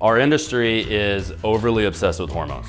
Our industry is overly obsessed with hormones.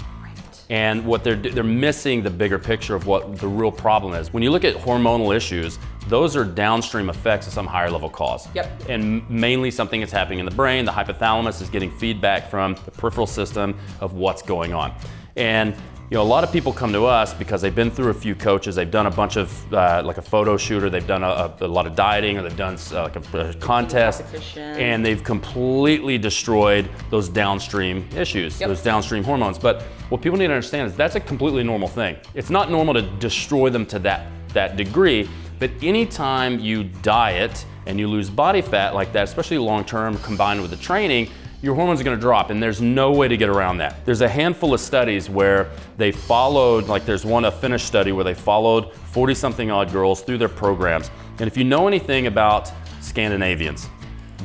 And what they're missing the bigger picture of what the real problem is. When you look at hormonal issues, those are downstream effects of some higher level cause. Yep. And mainly something that's happening in the brain. The hypothalamus is getting feedback from the peripheral system of what's going on. And a lot of people come to us because they've been through a few coaches, they've done a bunch of, like a photo shoot, or they've done a lot of dieting, or they've done like a contest, and they've completely destroyed those downstream issues, those downstream hormones. But what people need to understand is that's a completely normal thing. It's not normal to destroy them to that degree, but anytime you diet and you lose body fat like that, especially long-term combined with the training, your hormones are gonna drop, and there's no way to get around that. There's a handful of studies where they followed, like there's a Finnish study where they followed 40-something odd girls through their programs. And if you know anything about Scandinavians,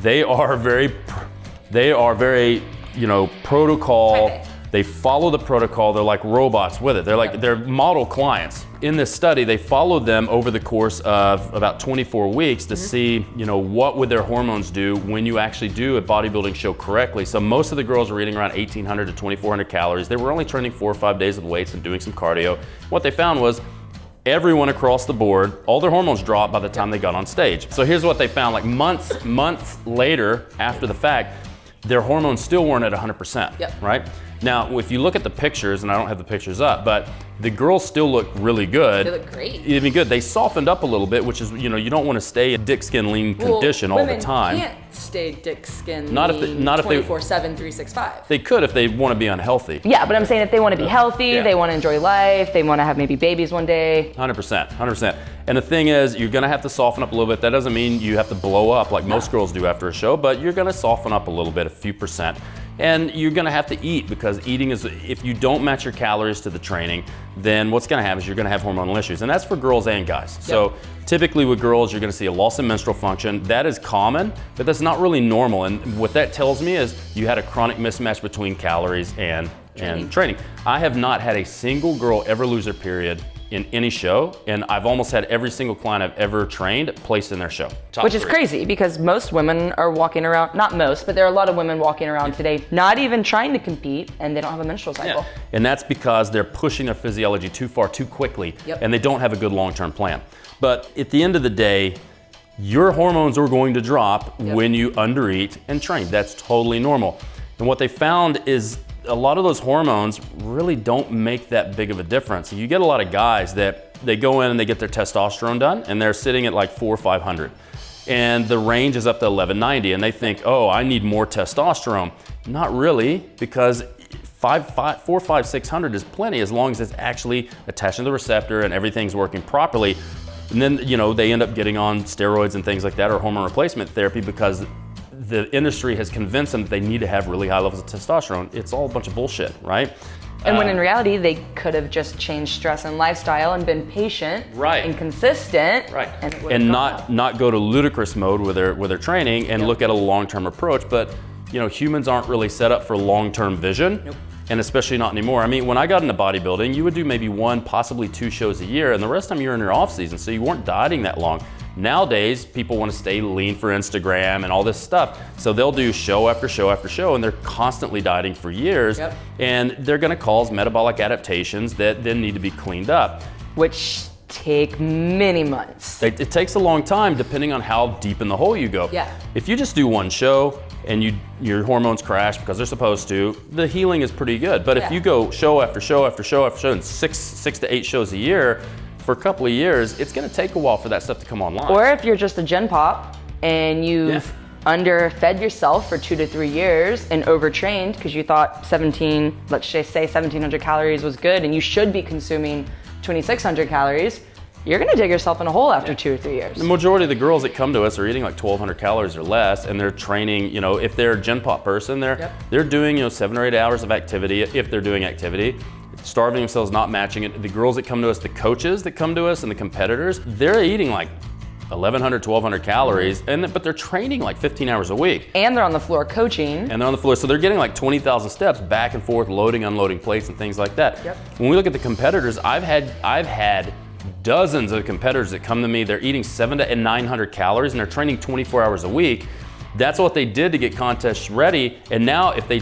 they are very, protocol. They follow the protocol. They're like robots with it. They're model clients. In this study, they followed them over the course of about 24 weeks to see, what would their hormones do when you actually do a bodybuilding show correctly. So most of the girls were eating around 1,800 to 2,400 calories. They were only training 4 or 5 days with weights and doing some cardio. What they found was everyone across the board, all their hormones dropped by the time they got on stage. So here's what they found, like months later after the fact, their hormones still weren't at 100%, right? Now, if you look at the pictures, and I don't have the pictures up, but the girls still look really good. They look great. Even good. They softened up a little bit, which is, you don't want to stay in dick skin lean condition all the time. Women can't stay dick skin Not lean if they 24/7, 365. They could if they want to be unhealthy. Yeah, but I'm saying if they want to be healthy, they want to enjoy life, they want to have maybe babies one day. 100%. And the thing is, you're gonna have to soften up a little bit. That doesn't mean you have to blow up like most girls do after a show, but you're gonna soften up a little bit, a few percent. And you're gonna have to eat, because eating is, if you don't match your calories to the training, then what's gonna happen is you're gonna have hormonal issues. And that's for girls and guys. So typically with girls, you're gonna see a loss in menstrual function. That is common, but that's not really normal. And what that tells me is you had a chronic mismatch between calories and training. I have not had a single girl ever lose her period in any show, and I've almost had every single client I've ever trained placed in their show. Which is crazy, because most women are walking around, not most, but there are a lot of women walking around today not even trying to compete, and they don't have a menstrual cycle. And that's because they're pushing their physiology too far, too quickly, and they don't have a good long-term plan. But at the end of the day, your hormones are going to drop when you undereat and train. That's totally normal. And what they found is a lot of those hormones really don't make that big of a difference. You get a lot of guys that they go in and they get their testosterone done, and they're sitting at like 400 or 500. And the range is up to 1190, and they think, oh, I need more testosterone. Not really, because 400, 500, 600 is plenty, as long as it's actually attached to the receptor and everything's working properly. And then, they end up getting on steroids and things like that, or hormone replacement therapy, because the industry has convinced them that they need to have really high levels of testosterone. It's all a bunch of bullshit, right? And when in reality, they could have just changed stress and lifestyle and been patient and consistent. And not go to ludicrous mode with their training and look at a long-term approach. But humans aren't really set up for long-term vision. And especially not anymore. I mean, when I got into bodybuilding, you would do maybe 1, possibly 2 shows a year, and the rest of the time you're in your off season, so you weren't dieting that long. Nowadays, people want to stay lean for Instagram and all this stuff. So they'll do show after show after show, and they're constantly dieting for years. And they're gonna cause metabolic adaptations that then need to be cleaned up. Which take many months. It takes a long time depending on how deep in the hole you go. If you just do one show and your hormones crash because they're supposed to, the healing is pretty good. But if you go show after show after show after show, and six to 8 shows a year, for a couple of years, it's gonna take a while for that stuff to come online. Or if you're just a gen pop and you've underfed yourself for 2 to 3 years and overtrained because you thought 1,700 calories was good, and you should be consuming 2,600 calories, you're gonna dig yourself in a hole after 2 or 3 years. The majority of the girls that come to us are eating like 1,200 calories or less, and they're training, if they're a gen pop person, they're doing 7 or 8 hours of activity, if they're doing activity, starving themselves, not matching it. The girls that come to us, the coaches that come to us, and the competitors, they're eating like 1,100, 1,200 calories, but they're training like 15 hours a week. And they're on the floor coaching. And they're on the floor, so they're getting like 20,000 steps back and forth, loading, unloading plates and things like that. When we look at the competitors, I've had dozens of competitors that come to me, they're eating 700 and 900 calories, and they're training 24 hours a week. That's what they did to get contest ready. And now if they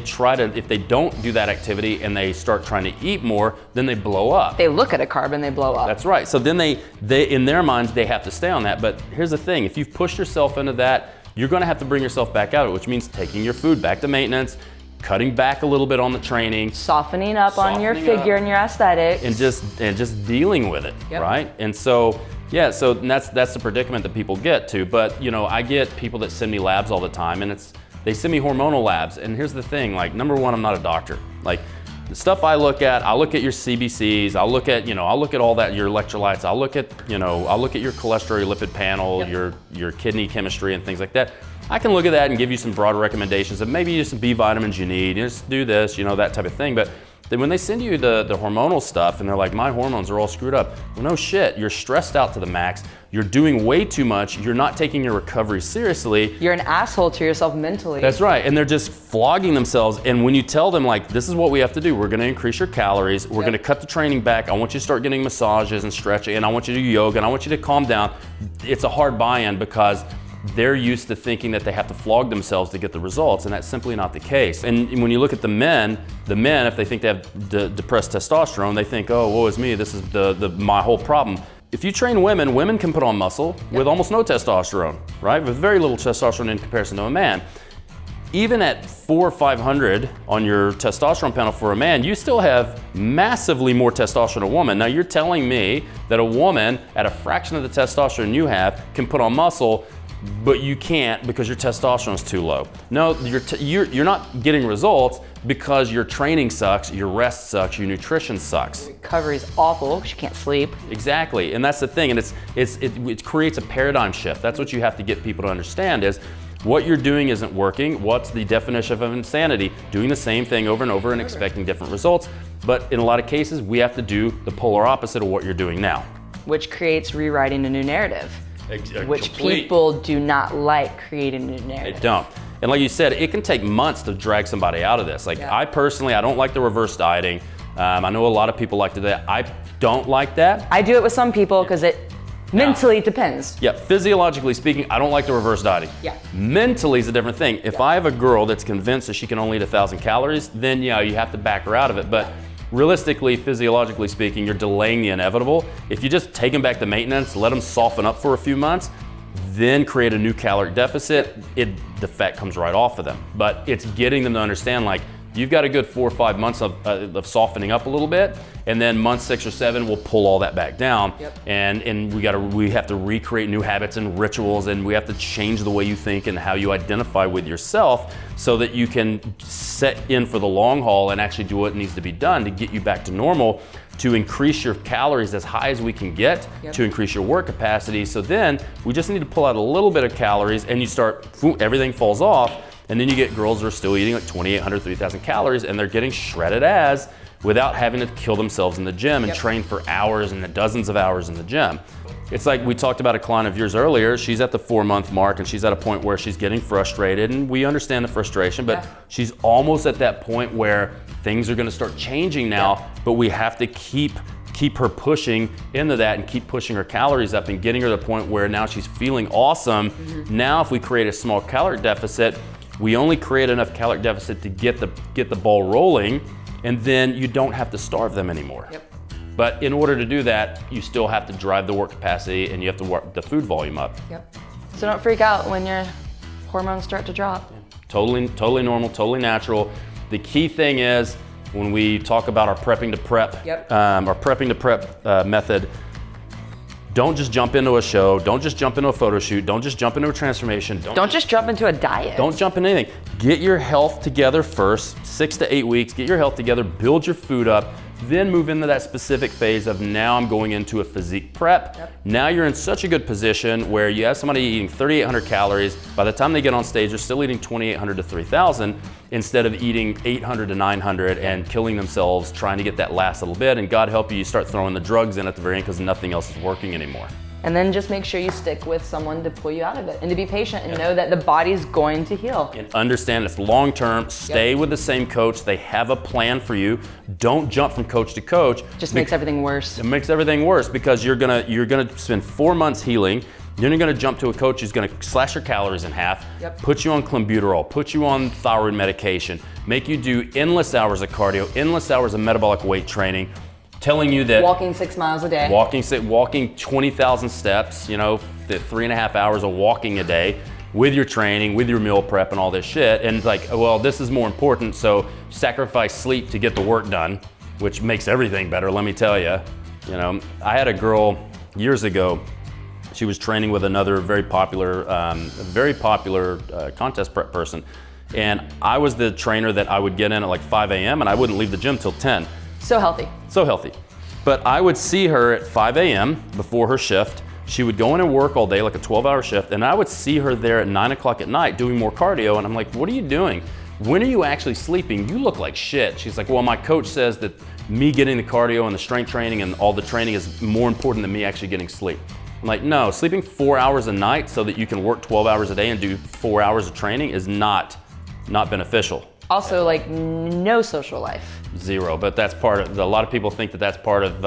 don't do that activity and they start trying to eat more, then they blow up. They look at a carb and they blow up. That's right. So then they in their minds, they have to stay on that. But here's the thing, if you've pushed yourself into that, you're gonna have to bring yourself back out of it, which means taking your food back to maintenance, cutting back a little bit on the training, softening up on your figure and your aesthetics. And just dealing with it, right? And so, that's the predicament that people get to. But, I get people that send me labs all the time, and they send me hormonal labs. And here's the thing, like, number one, I'm not a doctor. Like, the stuff I look at your CBCs, I'll look at all that, your electrolytes, I'll look at your cholesterol, your lipid panel, your kidney chemistry and things like that. I can look at that and give you some broad recommendations of maybe just some B vitamins you need, just do this, that type of thing. But then when they send you the hormonal stuff and they're like, my hormones are all screwed up. Well, no shit, you're stressed out to the max. You're doing way too much. You're not taking your recovery seriously. You're an asshole to yourself mentally. That's right, and they're just flogging themselves. And when you tell them, like, this is what we have to do, we're gonna increase your calories, we're gonna cut the training back, I want you to start getting massages and stretching, and I want you to do yoga, and I want you to calm down. It's a hard buy-in because they're used to thinking that they have to flog themselves to get the results, and that's simply not the case. And when you look at the men, if they think they have depressed testosterone, they think, oh, woe is me, this is my whole problem. If you train women can put on muscle with almost no testosterone, right? With very little testosterone in comparison to a man. Even at 400 or 500 on your testosterone panel for a man, you still have massively more testosterone than a woman. Now you're telling me that a woman at a fraction of the testosterone you have can put on muscle, but you can't because your testosterone is too low. No, you're not getting results because your training sucks, your rest sucks, your nutrition sucks. Recovery's awful because you can't sleep. Exactly, and that's the thing, and it creates a paradigm shift. That's what you have to get people to understand is what you're doing isn't working. What's the definition of insanity? Doing the same thing over and over and expecting different results. But in a lot of cases, we have to do the polar opposite of what you're doing now. Which creates rewriting a new narrative. Which people do not like creating a new narrative. They don't. And like you said, it can take months to drag somebody out of this. Like I personally, I don't like the reverse dieting. I know a lot of people like to do that. I don't like that. I do it with some people because it mentally depends. Yeah, physiologically speaking, I don't like the reverse dieting. Yeah. Mentally is a different thing. If I have a girl that's convinced that she can only eat 1,000 calories, then you have to back her out of it. But realistically, physiologically speaking, you're delaying the inevitable. If you just take them back to maintenance, let them soften up for a few months, then create a new caloric deficit, the fat comes right off of them. But it's getting them to understand, like, you've got a good 4 or 5 months of softening up a little bit, and then month 6 or 7, we'll pull all that back down. And we have to recreate new habits and rituals, and we have to change the way you think and how you identify with yourself so that you can set in for the long haul and actually do what needs to be done to get you back to normal, to increase your calories as high as we can get, to increase your work capacity. So then we just need to pull out a little bit of calories, and you start, everything falls off. And then you get girls that are still eating like 2,800, 3,000 calories, and they're getting shredded as without having to kill themselves in the gym and train for hours and dozens of hours in the gym. It's like we talked about a client of yours earlier. She's at the 4-month mark and she's at a point where she's getting frustrated, and we understand the frustration, but she's almost at that point where things are gonna start changing now, but we have to keep her pushing into that and keep pushing her calories up and getting her to the point where now she's feeling awesome. Now if we create a small caloric deficit, we only create enough caloric deficit to get the ball rolling, and then you don't have to starve them anymore. But in order to do that, you still have to drive the work capacity and you have to work the food volume up. So don't freak out when your hormones start to drop. Totally normal, totally natural. The key thing is when we talk about our prepping to prep, method, don't just jump into a show, don't just jump into a photo shoot, don't just jump into a transformation. Don't just jump into a diet. Don't jump into anything. Get your health together first, 6 to 8 weeks, get your health together, build your food up, then move into that specific phase of now I'm going into a physique prep. Now you're in such a good position where you have somebody eating 3,800 calories. By the time they get on stage, they're still eating 2,800 to 3,000 instead of eating 800 to 900 and killing themselves trying to get that last little bit. And God help you, you start throwing the drugs in at the very end because nothing else is working anymore. And then just make sure you stick with someone to pull you out of it and to be patient and know that the body's going to heal. And understand it's long term. Stay with the same coach. They have a plan for you. Don't jump from coach to coach. Just makes everything worse. It makes everything worse because you're gonna spend 4 months healing. Then you're gonna jump to a coach who's gonna slash your calories in half, Yep. put you on clenbuterol, put you on thyroid medication, make you do endless hours of cardio, endless hours of metabolic weight training, telling you that Walking 6 miles a day. walking 20,000 steps, you know, the 3.5 hours of walking a day with your training, with your meal prep and all this shit. And like, well, this is more important, so sacrifice sleep to get the work done, which makes everything better, let me tell you. You know, I had a girl years ago, she was training with another very popular contest prep person. And I was the trainer that I would get in at like 5 a.m. and I wouldn't leave the gym till 10. So healthy. So healthy. But I would see her at 5 a.m. before her shift. She would go in and work all day, like a 12-hour shift, and I would see her there at 9 o'clock at night doing more cardio, and I'm like, what are you doing? When are you actually sleeping? You look like shit. She's like, well, my coach says that me getting the cardio and the strength training and all the training is more important than me actually getting sleep. I'm like, no, sleeping 4 hours a night so that you can work 12 hours a day and do 4 hours of training is not beneficial. Also, like, no social life. Zero, but that's part of, a lot of people think that that's part of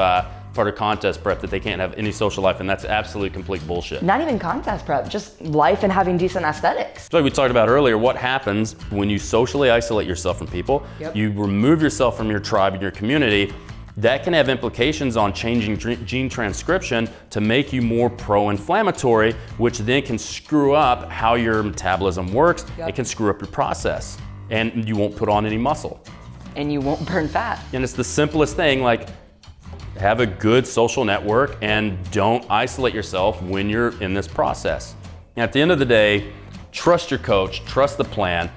contest prep, that they can't have any social life, and that's absolute complete bullshit. Not even contest prep, just life and having decent aesthetics. So like we talked about earlier, what happens when you socially isolate yourself from people, Yep. you remove yourself from your tribe and your community, that can have implications on changing gene transcription to make you more pro-inflammatory, which then can screw up how your metabolism works. Yep. It can screw up your process, and you won't put on any muscle. And you won't burn fat. And it's the simplest thing, like have a good social network and don't isolate yourself when you're in this process. At the end of the day, trust your coach, trust the plan,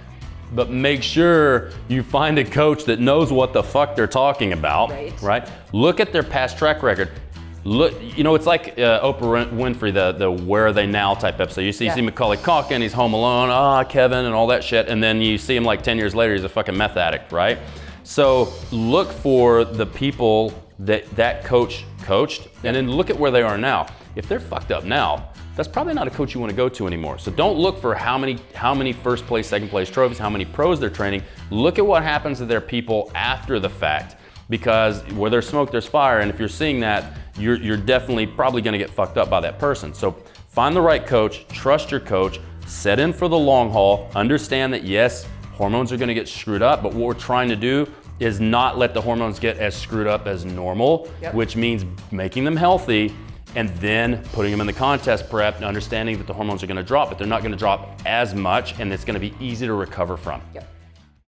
but make sure you find a coach that knows what the fuck they're talking about, right? Look at their past track record. Look, you know, it's like Oprah Winfrey, the Where Are They Now type episode. You see Macaulay Culkin, he's home alone, Kevin, and all that shit, and then you see him like 10 years later, he's a fucking meth addict, right? So look for the people that coach coached, and then look at where they are now. If they're fucked up now, that's probably not a coach you want to go to anymore. So don't look for how many first place, second place trophies, how many pros they're training. Look at what happens to their people after the fact, because where there's smoke, there's fire, and if you're seeing that, you're definitely probably going to get fucked up by that person. So find the right coach, trust your coach, set in for the long haul, understand that yes, hormones are going to get screwed up, but what we're trying to do is not let the hormones get as screwed up as normal, which means making them healthy and then putting them in the contest prep and understanding that the hormones are going to drop, but they're not going to drop as much, and it's going to be easy to recover from. Yep.